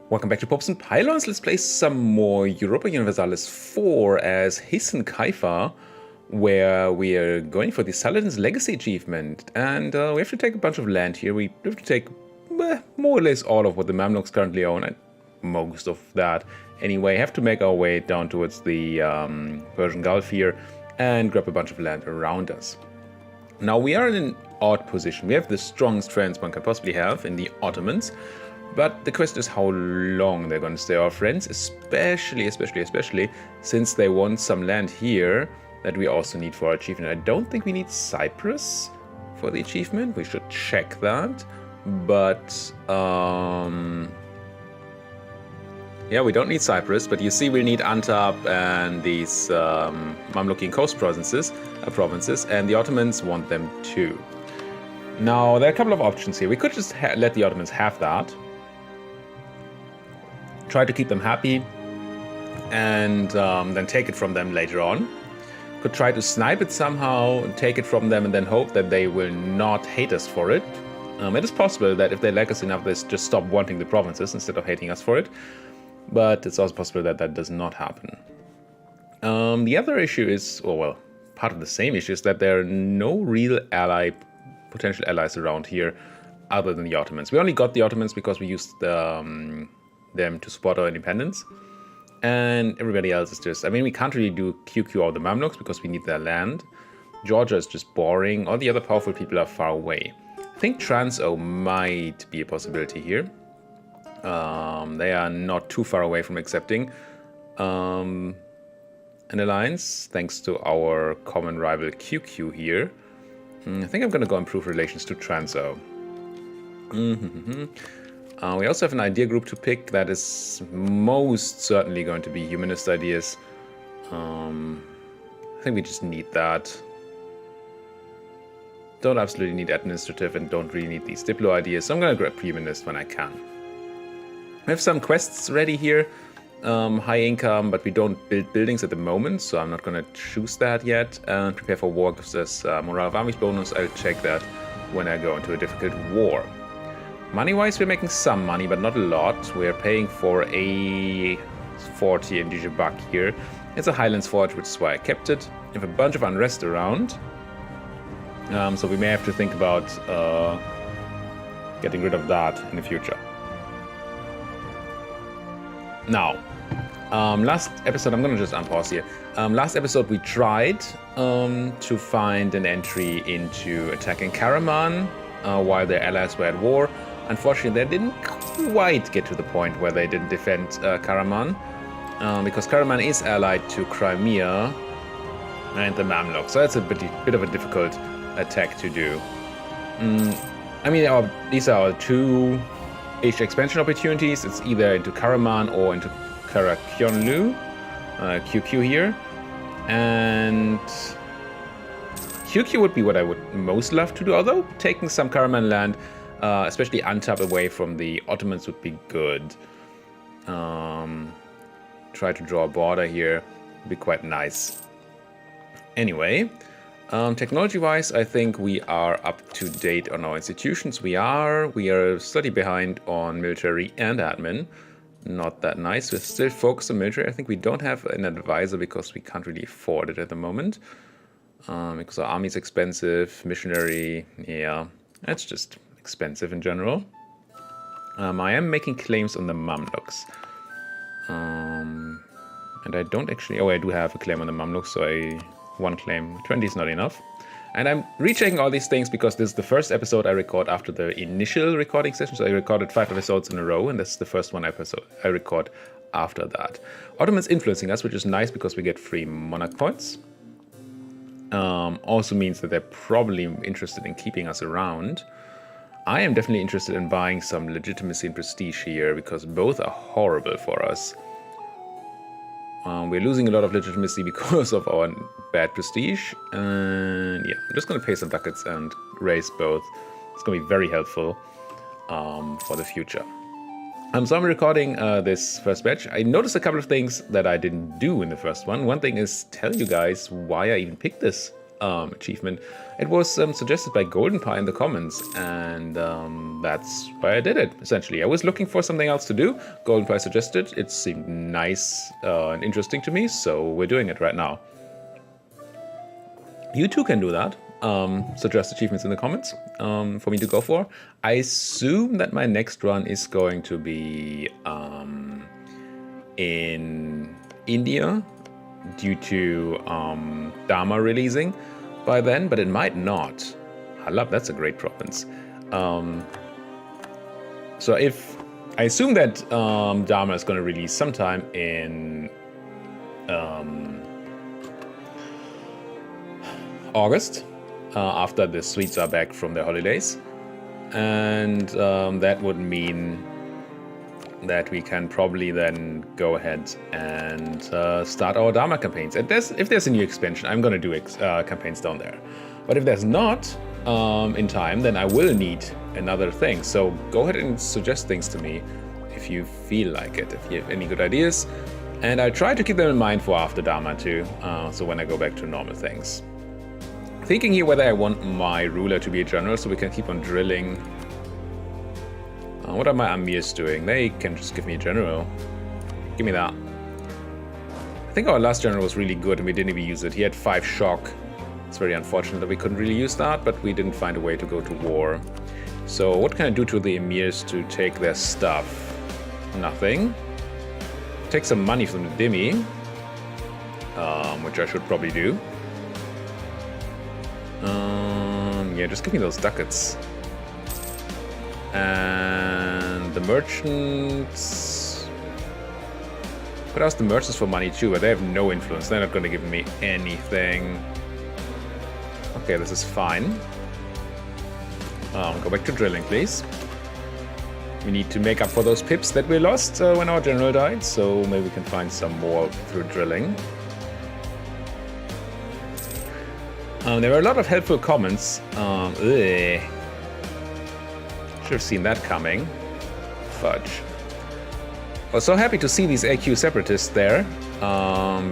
Welcome back to Popes and Pylons. Let's play some more Europa Universalis IV as Hisn Kayfa, where we are going for the Saladin's Legacy achievement. And we have to take a bunch of land here. We have to take more or less all of what the Mamluks currently own, and most of that. Anyway, have to make our way down towards the Persian Gulf here and grab a bunch of land around us. Now, we are in an odd position. We have the strongest friends one can possibly have in the Ottomans. But the question is how long they're going to stay our friends, especially since they want some land here that we also need for our achievement. I don't think we need Cyprus for the achievement. We should check that. But, yeah, we don't need Cyprus, but you see we need Antap and these Mamlukian coast provinces, and the Ottomans want them too. Now, there are a couple of options here. We could just let the Ottomans have that. Try to keep them happy, and then take it from them later on. Could try to snipe it somehow, and take it from them, and then hope that they will not hate us for it. It is possible that if they like us enough, they just stop wanting the provinces instead of hating us for it. But it's also possible that that does not happen. The other issue is, well, part of the same issue is that there are no real potential allies around here other than the Ottomans. We only got the Ottomans because we used them to support our independence, and everybody else is just, I mean, we can't really do QQ or the Mamluks because we need their land. Georgia is just boring. All the other powerful people are far away. I think Transo might be a possibility here. They are not too far away from accepting an alliance, thanks to our common rival QQ here. I think I'm going to go improve relations to Transo. We also have an idea group to pick that is most certainly going to be humanist ideas. I think we just need that. Don't absolutely need administrative and don't really need these Diplo ideas, so I'm going to grab humanist when I can. We have some quests ready here. High income, but we don't build buildings at the moment, so I'm not going to choose that yet. And prepare for war gives us morale of armies bonus. I'll check that when I go into a difficult war. Money-wise, we're making some money, but not a lot. We're paying for a 40 in Dijibak here. It's a Highlands fort, which is why I kept it. We have a bunch of unrest around. So we may have to think about getting rid of that in the future. Now, last episode, I'm going to just unpause here. Last episode, we tried to find an entry into attacking Karaman while their allies were at war. Unfortunately, they didn't quite get to the point where they didn't defend Karaman, because Karaman is allied to Crimea and the Mamluks, so that's a bit of a difficult attack to do. I mean, these are two Asia expansion opportunities. It's either into Karaman or into Karakyonlu, QQ here, and QQ would be what I would most love to do, although taking some Karaman land, especially Antap away from the Ottomans, would be good. Try to draw a border here, would be quite nice. Anyway, technology-wise, I think we are up to date on our institutions. We are slightly behind on military and admin. Not that nice. We're still focused on military. I think we don't have an advisor because we can't really afford it at the moment. Because our army is expensive, missionary, yeah, it's just expensive in general. I am making claims on the Mamluks. And I don't actually, I do have a claim on the Mamluks, so one claim, 20 is not enough. And I'm rechecking all these things because this is the first episode I record after the initial recording session. So I recorded 5 episodes in a row, and this is the first episode I record after that. Ottomans influencing us, which is nice because we get free monarch points. Also means that they're probably interested in keeping us around. I am definitely interested in buying some legitimacy and prestige here because both are horrible for us. We're losing a lot of legitimacy because of our bad prestige. And yeah, I'm just going to pay some ducats and raise both. It's going to be very helpful for the future. So I'm recording this first batch. I noticed a couple of things that I didn't do in the first one. One thing is tell you guys why I even picked this achievement. It was suggested by Golden Pie in the comments, and that's why I did it, essentially. I was looking for something else to do. Golden Pie suggested. It seemed nice and interesting to me, so we're doing it right now. You too can do that. Suggest achievements in the comments for me to go for. I assume that my next run is going to be in India due to Dharma releasing by then, but it might not. Halab, that's a great province. So if I assume that Dharma is going to release sometime in August, after the Swedes are back from their holidays, and that would mean that we can probably then go ahead and start our Dharma campaigns. And if there's a new expansion, I'm going to do campaigns down there. But if there's not in time, then I will need another thing. So go ahead and suggest things to me if you feel like it, if you have any good ideas. And I try to keep them in mind for after Dharma too, so when I go back to normal things. Thinking here whether I want my ruler to be a general so we can keep on drilling. What are my amirs doing? They can just give me a general. Give me that. I think our last general was really good and we didn't even use it. He had 5 shock. It's very unfortunate that we couldn't really use that, but we didn't find a way to go to war. So what can I do to the emirs to take their stuff? Nothing. Take some money from the Dhimmi, which I should probably do. Yeah, just give me those ducats. And the merchants... Could ask the merchants for money too, but they have no influence. They're not going to give me anything. Okay, this is fine. Go back to drilling, please. We need to make up for those pips that we lost when our general died, so maybe we can find some more through drilling. There were a lot of helpful comments. Should have seen that coming. Fudge. I was so happy to see these AQ separatists there,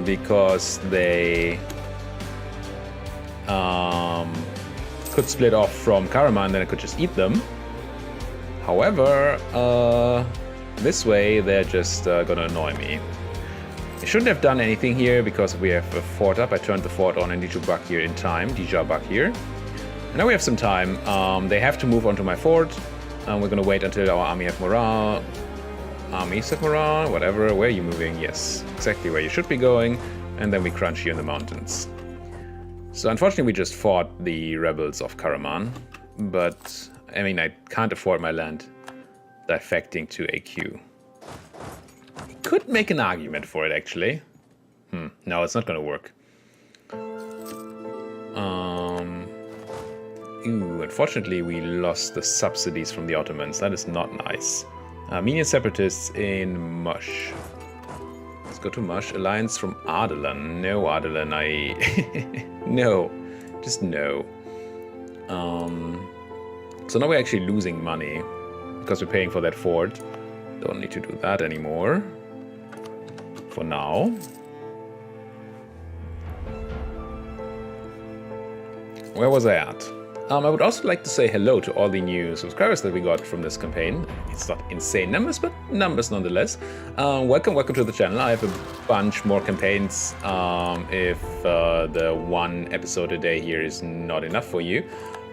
because they could split off from Karaman and then I could just eat them. However, this way they're just gonna annoy me. I shouldn't have done anything here because we have a fort up. I turned the fort on and Dijubak in time. Dijubak here. And now we have some time. They have to move onto my fort. We're gonna wait until our army have morale. Armies have morale, whatever. Where are you moving? Yes, exactly where you should be going. And then we crunch here in the mountains. So unfortunately we just fought the rebels of Karaman. But, I mean, I can't afford my land defecting to AQ. Could make an argument for it, actually. No, it's not gonna work. Unfortunately, we lost the subsidies from the Ottomans. That is not nice. Armenian separatists in Mush. Let's go to Mush. Alliance from Ardalan. No, Ardalan, no. Just no. So now we're actually losing money because we're paying for that fort. Don't need to do that anymore. For now. Where was I at? I would also like to say hello to all the new subscribers that we got from this campaign. It's not insane numbers, but numbers nonetheless. Welcome to the channel. I have a bunch more campaigns if the 1 episode a day here is not enough for you.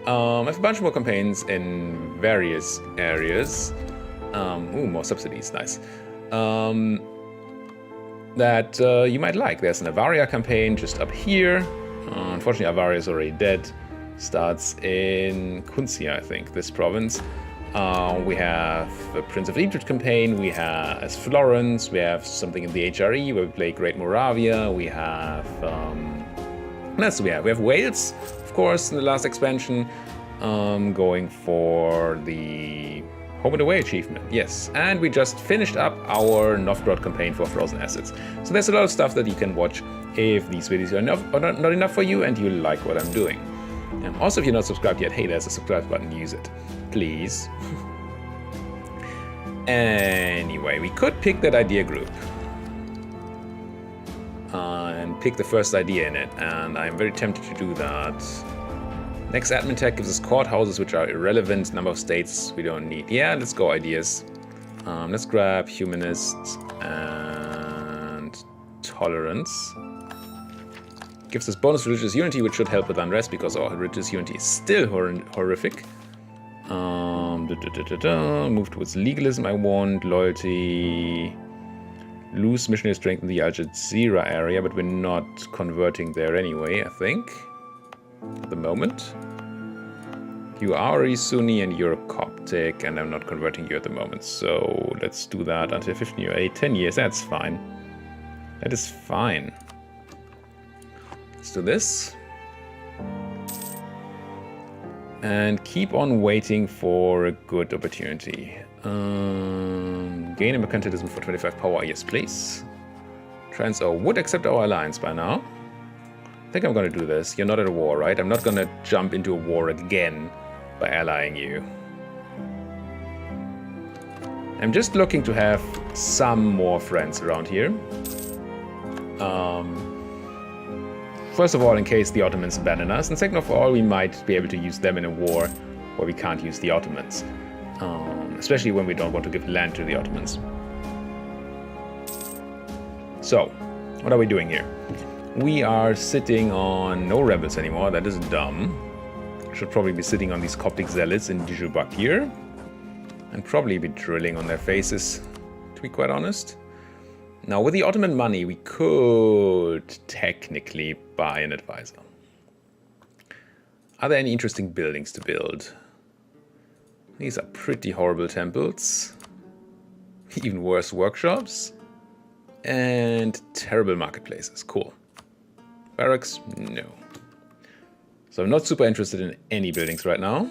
I have a bunch more campaigns in various areas. More subsidies, nice. That you might like. There's an Avaria campaign just up here. Unfortunately, Avaria is already dead. Starts in Kuncia, I think, this province. We have a Prince of Egypt campaign. We have as Florence. We have something in the HRE where we play Great Moravia. We have what else do we have? We have Wales, of course, in the last expansion. Going for the Home and Away achievement, yes. And we just finished up our Novgorod campaign for Frozen Assets. So there's a lot of stuff that you can watch if these videos are not enough for you and you like what I'm doing. Also, if you're not subscribed yet, hey, there's a subscribe button, use it, please. Anyway, we could pick that idea group. and pick the first idea in it, and I'm very tempted to do that. Next admin tag gives us courthouses, which are irrelevant. Number of states we don't need. Yeah, let's go ideas. Let's grab humanists and tolerance. Gives us bonus religious unity, which should help with unrest because our religious unity is still horrific. Move towards legalism. I want loyalty. Lose missionary strength in the Al Jazeera area, but we're not converting there anyway, I think. At the moment. You are already Sunni and you're Coptic, and I'm not converting you at the moment. So let's do that until 1508. 10 years, that's fine. That is fine. Let's do this. And keep on waiting for a good opportunity. Gain a mercantilism for 25 power. Yes, please. Trans-O would accept our alliance by now. I think I'm going to do this. You're not at a war, right? I'm not going to jump into a war again by allying you. I'm just looking to have some more friends around here. First of all, in case the Ottomans abandon us, and second of all, we might be able to use them in a war where we can't use the Ottomans. Especially when we don't want to give land to the Ottomans. So, what are we doing here? We are sitting on no rebels anymore. That is dumb. Should probably be sitting on these Coptic zealots in Diyarbakir. And probably be drilling on their faces, to be quite honest. Now, with the Ottoman money, we could technically buy an advisor. Are there any interesting buildings to build? These are pretty horrible temples. Even worse workshops. And terrible marketplaces. Cool. Barracks? No. So I'm not super interested in any buildings right now.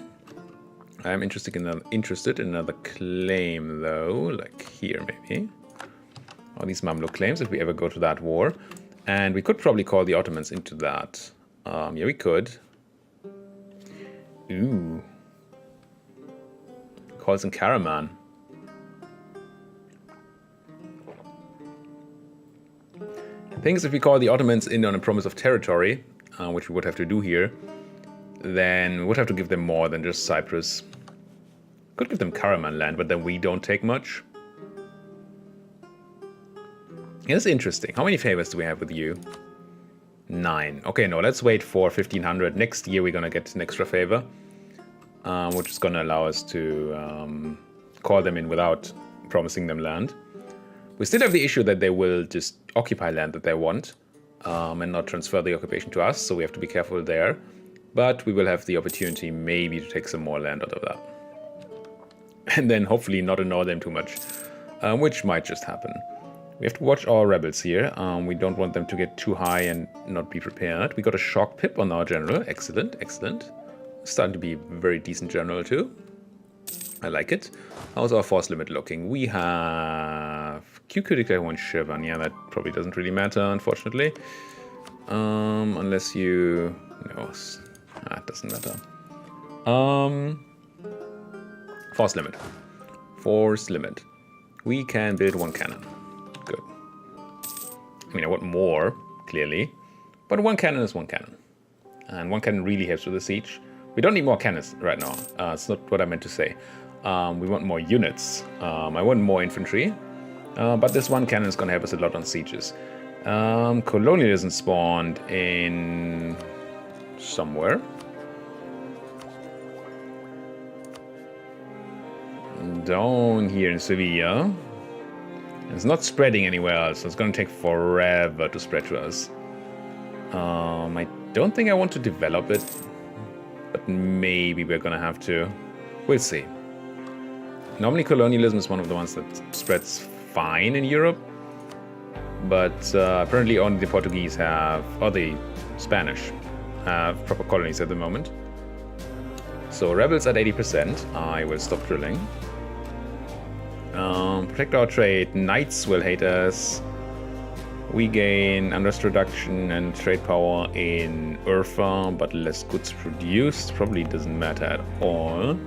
I'm interested in another claim though, like here maybe. All these Mamluk claims if we ever go to that war. And we could probably call the Ottomans into that. Yeah, we could. Ooh. Calls in Karaman. The thing is, if we call the Ottomans in on a promise of territory, which we would have to do here, then we would have to give them more than just Cyprus. Could give them Karaman land, but then we don't take much. Yeah, that's interesting. How many favors do we have with you? 9. Okay, no, let's wait for 1500. Next year we're going to get an extra favor, which is going to allow us to call them in without promising them land. We still have the issue that they will just occupy land that they want and not transfer the occupation to us, so we have to be careful there. But we will have the opportunity maybe to take some more land out of that. And then hopefully not annoy them too much, which might just happen. We have to watch our rebels here. We don't want them to get too high and not be prepared. We got a shock pip on our general. Excellent, excellent. Starting to be a very decent general too. I like it. How's our force limit looking? We have QQ declare 1 Shirvan. Yeah, that probably doesn't really matter, unfortunately. Unless you... No, it doesn't matter. Force limit. Force limit. We can build 1 cannon. Good. I mean, I want more, clearly. But 1 cannon is 1 cannon. And 1 cannon really helps with the siege. We don't need more cannons right now. It's not what I meant to say. We want more units. I want more infantry. But this 1 cannon is going to help us a lot on sieges. Colonialism spawned in... somewhere. Down here in Sevilla. It's not spreading anywhere else, so it's going to take forever to spread to us. I don't think I want to develop it, but maybe we're going to have to. We'll see. Normally colonialism is one of the ones that spreads fine in Europe, but apparently only the Portuguese have, or the Spanish have proper colonies at the moment. So rebels at 80%, I will stop drilling. Protect our trade, knights will hate us. We gain unrest reduction and trade power in Urfa, but less goods produced. Probably doesn't matter at all.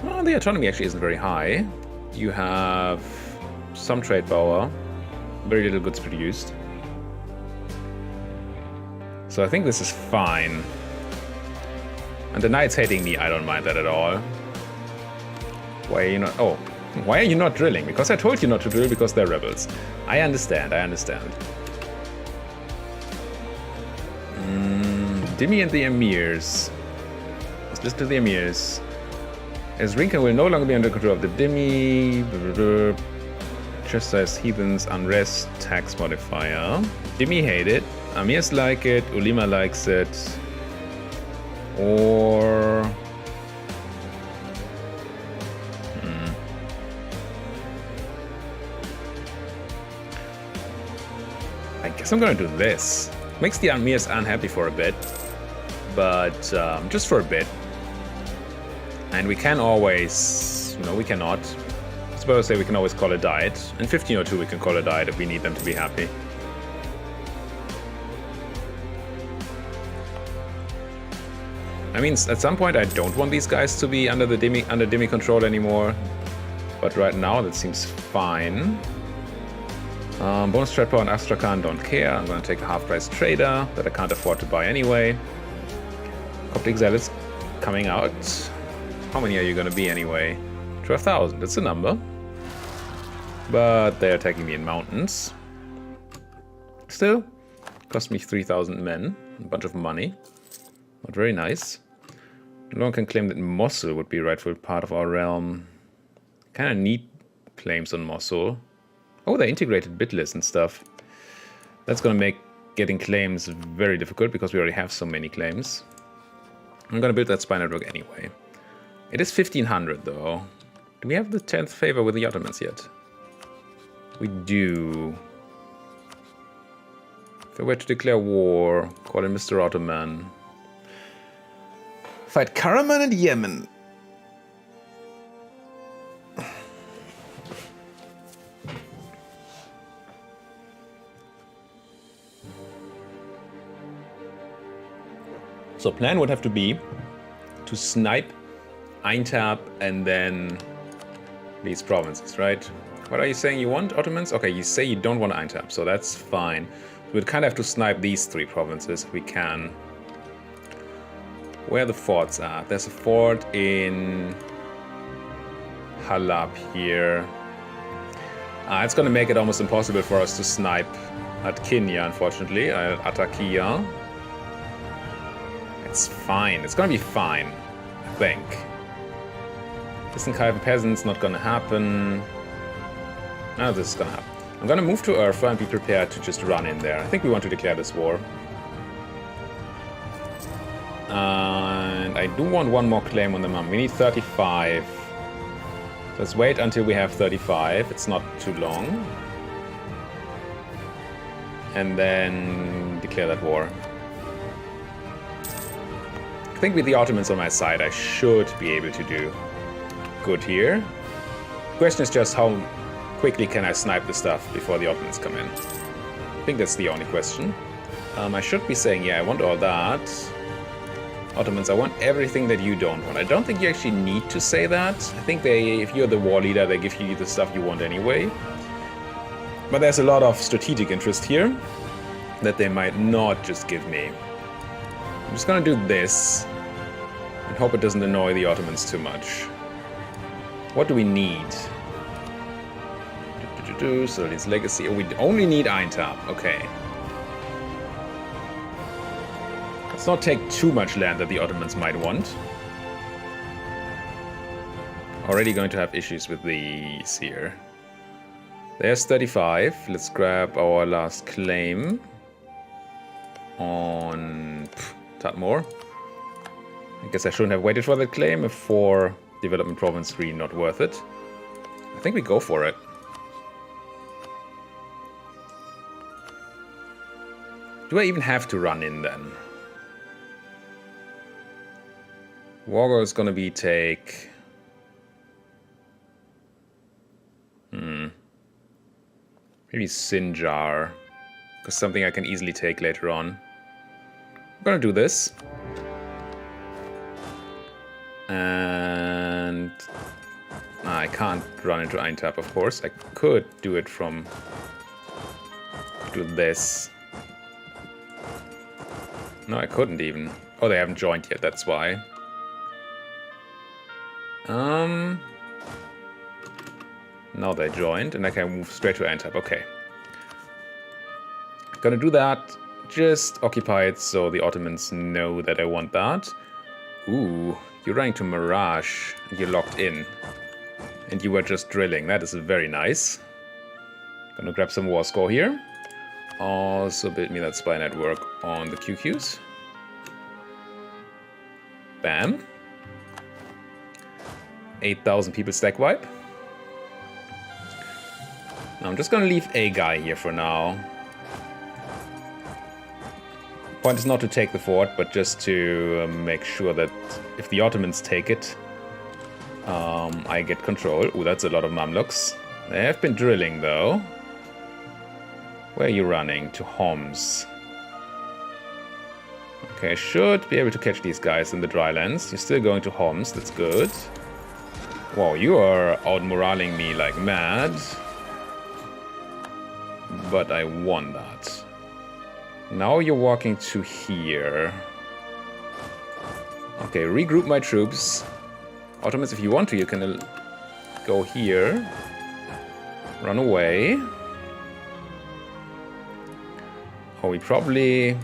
Well, the autonomy actually isn't very high. You have some trade power, very little goods produced. So I think this is fine. And the Knight's hating me, I don't mind that at all. Why are you not... Oh, why are you not drilling? Because I told you not to drill because they're rebels. I understand, I understand. Dimi and the Emirs. Let's listen to the Emirs. As Rinka will no longer be under control of the Dimi. Chastised heathens, unrest, tax modifier. Dimi hate it. Amirs like it. Ulima likes it. Or... I guess I'm gonna do this. Makes the Amirs unhappy for a bit. But just for a bit. And we can always... No, we cannot. I suppose say we can always call a diet. In 1502 we can call a diet if we need them to be happy. I mean, at some point I don't want these guys to be under Dimi control anymore. But right now that seems fine. Bonus trade power and Astrakhan don't care. I'm gonna take a half-price trader that I can't afford to buy anyway. Coptic Zealots coming out. How many are you gonna be anyway? 12,000, that's a number. But they're attacking me in mountains. Still, cost me 3,000 men, a bunch of money. Not very nice. No one can claim that Mosul would be rightful part of our realm. Kinda need claims on Mosul. Oh, they integrated bitless and stuff. That's gonna make getting claims very difficult because we already have so many claims. I'm gonna build that spy network anyway. It is 1500 though. Do we have the 10th favor with the Ottomans yet? We do. If I were to declare war, call in Mr. Ottoman. Fight Karaman and Yemen. So plan would have to be to snipe Aintab and then these provinces, right? What are you saying you want, Ottomans? Okay, you say you don't want Aintab, so that's fine. We'd kind of have to snipe these 3 provinces if we can. Where are the forts at? There's a fort in Halab here. It's going to make it almost impossible for us to snipe at Kinya, unfortunately, at Atakia. It's fine. It's going to be fine, I think. Hisn Kayfa peasants not going to happen. No, this is going to happen. I'm going to move to Urfa and be prepared to just run in there. I think we want to declare this war. And I do want one more claim on the mum. We need 35. Let's wait until we have 35. It's not too long. And then declare that war. I think with the Ottomans on my side, I should be able to do good here. The question is just how quickly can I snipe the stuff before the Ottomans come in. I think that's the only question. I should be saying, yeah, I want all that. Ottomans, I want everything that you don't want. I don't think you actually need to say that. I think if you're the war leader, they give you the stuff you want anyway. But there's a lot of strategic interest here that they might not just give me. I'm just gonna do this and hope it doesn't annoy the Ottomans too much. What do we need? Saladin's legacy. Oh, we only need Aintab. Okay. Let's not take too much land that the Ottomans might want. Already going to have issues with these here. There's 35. Let's grab our last claim on Tatmor. I guess I shouldn't have waited for that claim. A 4 development province 3 not worth it. I think we go for it. Do I even have to run in then? Wargo is gonna be take... Maybe Sinjar. Because something I can easily take later on. I'm gonna do this. And... I can't run into Aintab, of course. I could do it from... do this. No, I couldn't even. Oh, they haven't joined yet, that's why. Now they joined, and I can move straight to Antep. Okay. Gonna do that. Just occupy it so the Ottomans know that I want that. Ooh, you're running to Mirage, and you're locked in. And you were just drilling. That is very nice. Gonna grab some war score here. Also build me that spy network on the QQs. Bam. 8,000 people stack wipe. Now I'm just gonna leave a guy here for now. Point is not to take the fort, but just to make sure that if the Ottomans take it, I get control. Ooh, that's a lot of Mamluks. They have been drilling, though. Where are you running? To Homs. Okay, should be able to catch these guys in the drylands. You're still going to Homs, that's good. Wow, you are out-moraling me like mad. But I won that. Now you're walking to here. Okay, regroup my troops. Ottomans, if you want to, you can go here. Run away. Oh, we probably...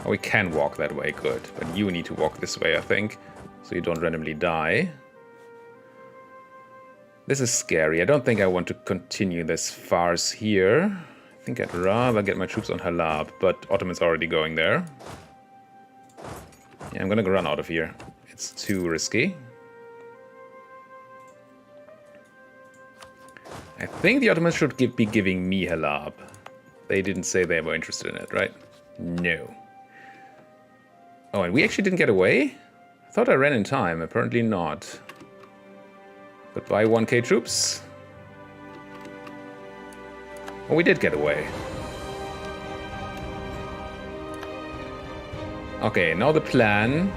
Oh, we can walk that way, good. But you need to walk this way, I think. So you don't randomly die. This is scary. I don't think I want to continue this farce here. I think I'd rather get my troops on Halab, but Ottoman's already going there. Yeah, I'm gonna run out of here. It's too risky. I think the Ottomans should be giving me Halab. They didn't say they were interested in it, right? No. Oh, and we actually didn't get away? I thought I ran in time. Apparently not. Goodbye, 1k troops. Oh, we did get away. Okay, now the plan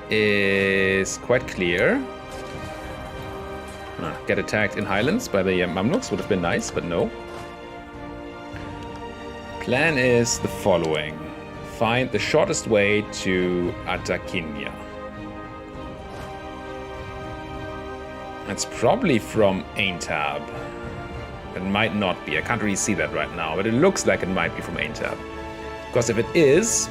is quite clear. Get attacked in Highlands by the Mamluks would have been nice, but no. Plan is the following. Find the shortest way to Atakinia. It's probably from Aintab. It might not be. I can't really see that right now, but it looks like it might be from Aintab. Because if it is,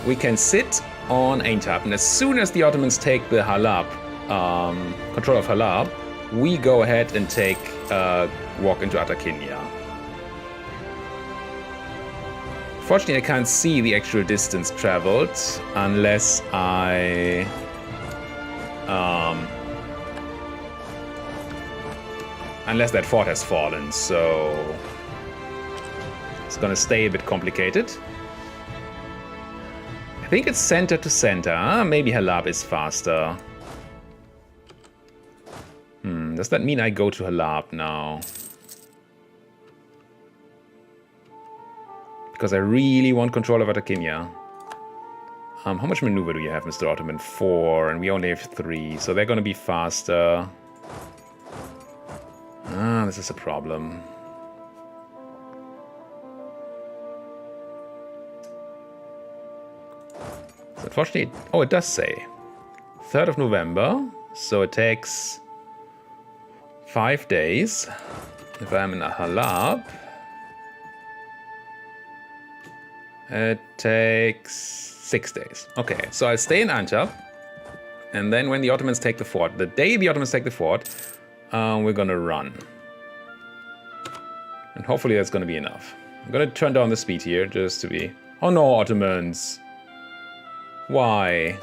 we can sit on Aintab, and as soon as the Ottomans take the Halab, control of Halab, we go ahead and take walk into Atakinia. Fortunately, I can't see the actual distance traveled unless I unless that fort has fallen, so it's gonna stay a bit complicated. I think it's center to center. Maybe Halab is faster. Does that mean I go to Halab now? Because I really want control of Atakinia. How much maneuver do you have, Mr. Ottoman? 4, and we only have 3, so they're gonna be faster. This is a problem. So unfortunately, oh, it does say 3rd of November, so it takes 5 days. If I'm in a Halab, it takes 6 days. Okay, so I stay in Antep, and then when the Ottomans take the fort, the day the Ottomans take the fort, we're gonna run. And hopefully that's gonna be enough. I'm gonna turn down the speed here just to be... Oh no, Ottomans! Why?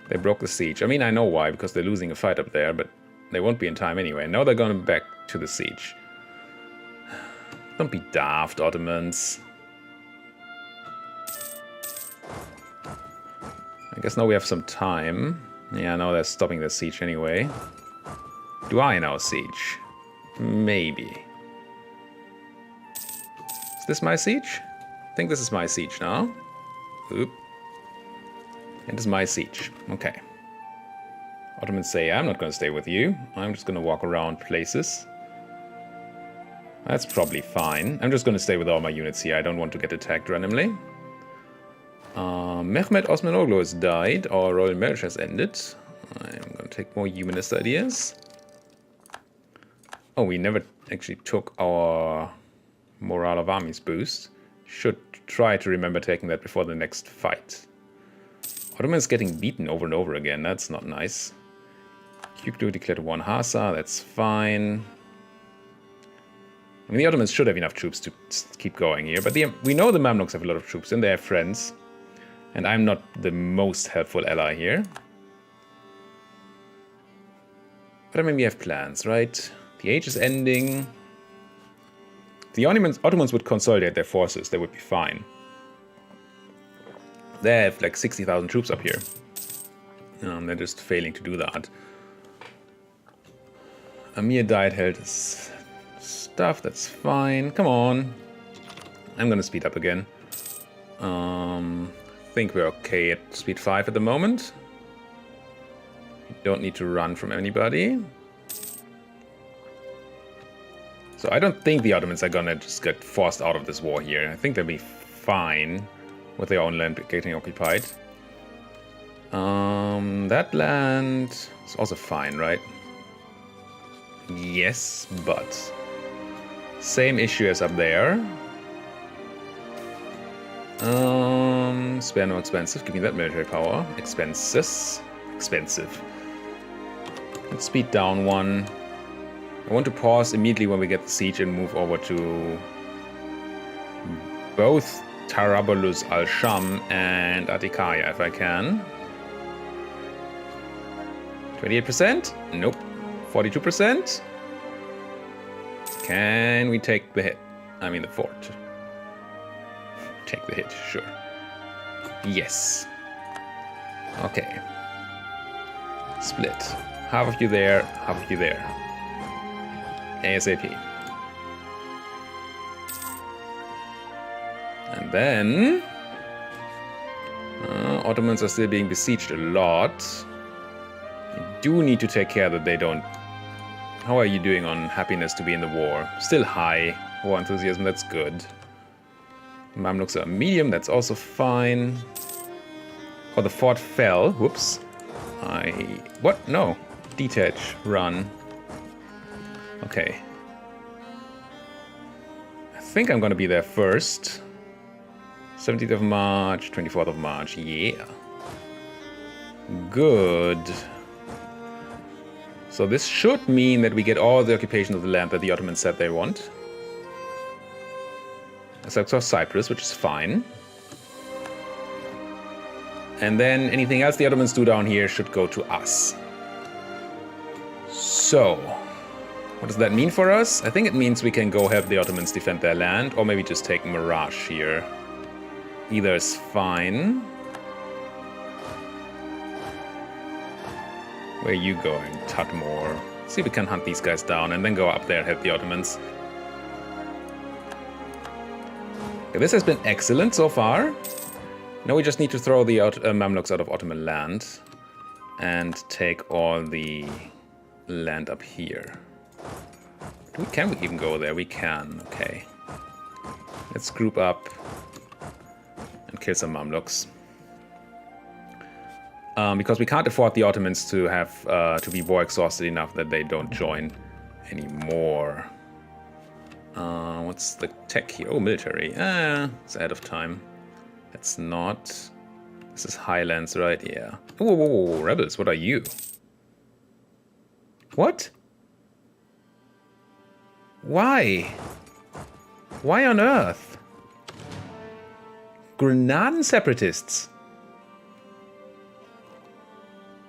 They broke the siege. I mean, I know why, because they're losing a fight up there, but they won't be in time anyway. Now they're going back to the siege. Don't be daft, Ottomans. I guess now we have some time. Yeah, now they're stopping the siege anyway. Do I now siege? Maybe. Is this my siege? I think this is my siege now. Oop. It is my siege. Okay. Ottomans say, I'm not going to stay with you. I'm just going to walk around places. That's probably fine. I'm just going to stay with all my units here. I don't want to get attacked randomly. Mehmet Osmanoglu has died. Our royal marriage has ended. I'm going to take more humanist ideas. Oh, we never actually took our morale of armies boost. Should try to remember taking that before the next fight. Ottoman is getting beaten over and over again. That's not nice. Kuklu declared one Hassa. That's fine. I mean, the Ottomans should have enough troops to keep going here. But we know the Mamluks have a lot of troops and they have friends. And I'm not the most helpful ally here. But I mean, we have plans, right? The age is ending. If the Ottomans would consolidate their forces, they would be fine. They have like 60,000 troops up here. They're just failing to do that. Amir died, held his stuff, that's fine. Come on. I'm gonna speed up again. I think we're okay at speed 5 at the moment. We don't need to run from anybody. So I don't think the Ottomans are gonna just get forced out of this war here. I think they'll be fine with their own land getting occupied. That land is also fine, right? Yes, but same issue as up there. Spare no expensive. Give me that military power. Expenses. Expensive. Let's speed down one. I want to pause immediately when we get the siege and move over to both Tarabulus al-Sham and Attikaya if I can. 28%? Nope. 42%? Can we take the hit? I mean the fort. Take the hit, sure. Yes. Okay. Split. Half of you there, half of you there. ASAP. And then... Ottomans are still being besieged a lot. You do need to take care that they don't... How are you doing on happiness to be in the war? Still high. War enthusiasm, that's good. Mamluks are medium, that's also fine. Oh, the fort fell. Whoops. What? No. Detach. Run. Okay. I think I'm gonna be there first. 17th of March, 24th of March. Yeah. Good. So this should mean that we get all the occupation of the land that the Ottomans said they want. Except for Cyprus, which is fine. And then anything else the Ottomans do down here should go to us. So, what does that mean for us? I think it means we can go help the Ottomans defend their land, or maybe just take Mirage here. Either is fine. Where are you going, Tutmore? See if we can hunt these guys down and then go up there and help the Ottomans. Okay, this has been excellent so far. Now we just need to throw the Mamluks out of Ottoman land and take all the land up here. Can we even go there? We can, okay. Let's group up and kill some Mamluks. Because we can't afford the Ottomans to have to be war exhausted enough that they don't join anymore. What's the tech here? Oh, military. It's ahead of time. That's not. This is Highlands, right? Yeah. Whoa, whoa, whoa, rebels, what are you? What? Why? Why on earth? Granadan separatists.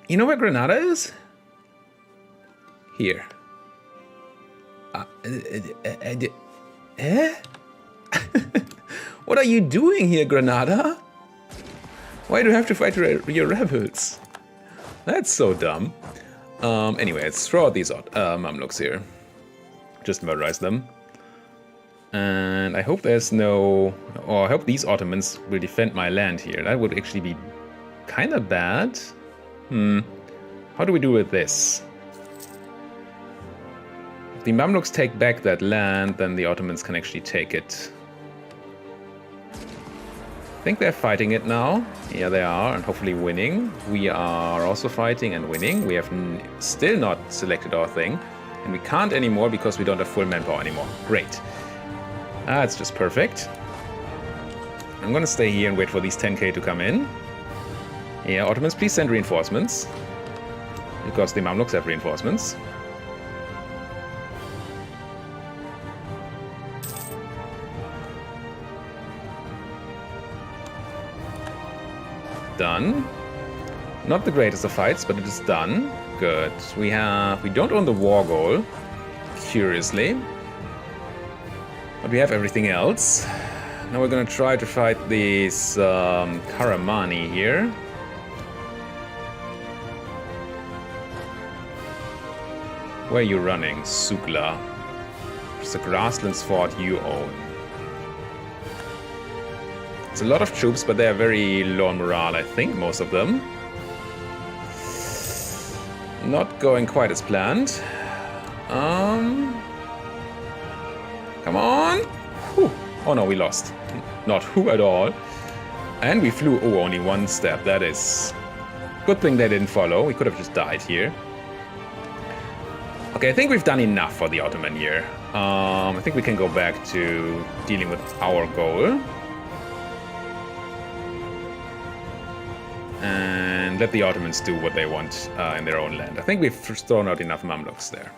You know where Granada is? Here. What are you doing here, Granada? Why do you have to fight your rebels? That's so dumb. Anyway, let's throw out these Mamluks here. Just murderize them. And I hope there's no... Or I hope these Ottomans will defend my land here. That would actually be kind of bad. How do we do with this? the Mamluks take back that land, then the Ottomans can actually take it. I think they're fighting it now. Yeah, they are, and hopefully winning. We are also fighting and winning. We have still not selected our thing. And we can't anymore because we don't have full manpower anymore. Great. That's just perfect. I'm going to stay here and wait for these 10k to come in. Yeah, Ottomans, please send reinforcements. Because the Mamluks have reinforcements. Done. Not the greatest of fights, but it is done. Good. We don't own the war goal, curiously. But we have everything else. Now we're gonna try to fight these Karamani here. Where are you running? Sukla. It's a grasslands fort you own. It's a lot of troops, but they are very low on morale, I think, most of them. Not going quite as planned. Come on! Whew. Oh no, we lost. Not who at all. And we flew, only one step. That is... Good thing they didn't follow. We could have just died here. Okay, I think we've done enough for the Ottoman here. I think we can go back to dealing with our goal. And let the Ottomans do what they want in their own land. I think we've thrown out enough Mamluks there.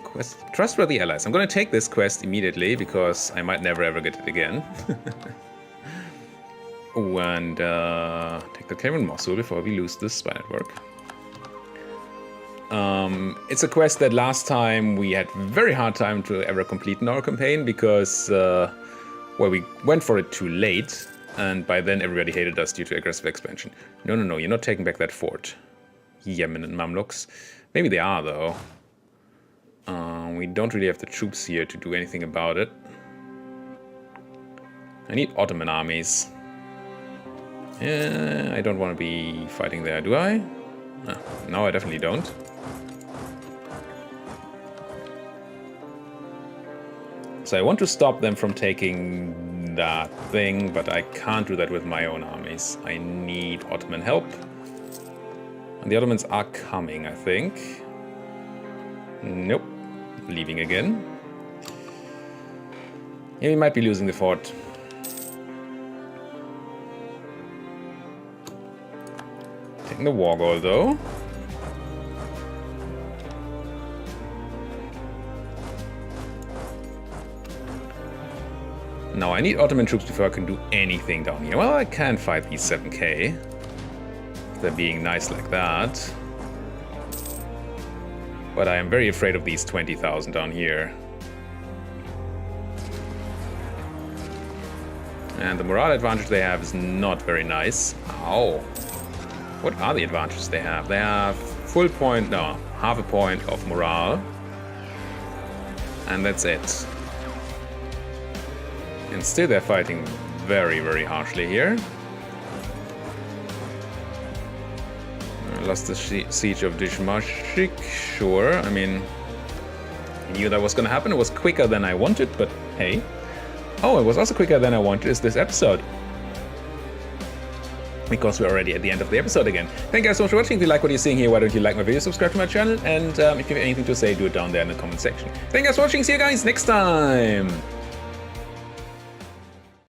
Quest, trustworthy allies. I'm going to take this quest immediately because I might never ever get it again. Oh, and take the Cameron Mosul before we lose this spy network. It's a quest that last time we had very hard time to ever complete in our campaign because well, we went for it too late. And by then everybody hated us due to aggressive expansion. No, no, no, you're not taking back that fort. Yemen and Mamluks. Maybe they are, though. We don't really have the troops here to do anything about it. I need Ottoman armies. Yeah, I don't want to be fighting there, do I? No, I definitely don't. So I want to stop them from taking that thing, but I can't do that with my own armies. I need Ottoman help. And the Ottomans are coming, I think. Nope. Leaving again. Yeah, we might be losing the fort. Taking the war goal, though. Now I need Ottoman troops before I can do anything down here. Well, I can fight these 7k. If they're being nice like that. But I am very afraid of these 20,000 down here. And the morale advantage they have is not very nice. Ow. What are the advantages they have? They have full point, no, half a point of morale. And that's it. And still they're fighting very, very harshly here. I lost the siege of Dishmashik, sure. I mean, I knew that was gonna happen. It was quicker than I wanted, but hey. Oh, it was also quicker than I wanted is this episode. Because we're already at the end of the episode again. Thank you guys so much for watching. If you like what you're seeing here, why don't you like my video, subscribe to my channel, and if you have anything to say, do it down there in the comment section. Thank you guys for watching. See you guys next time.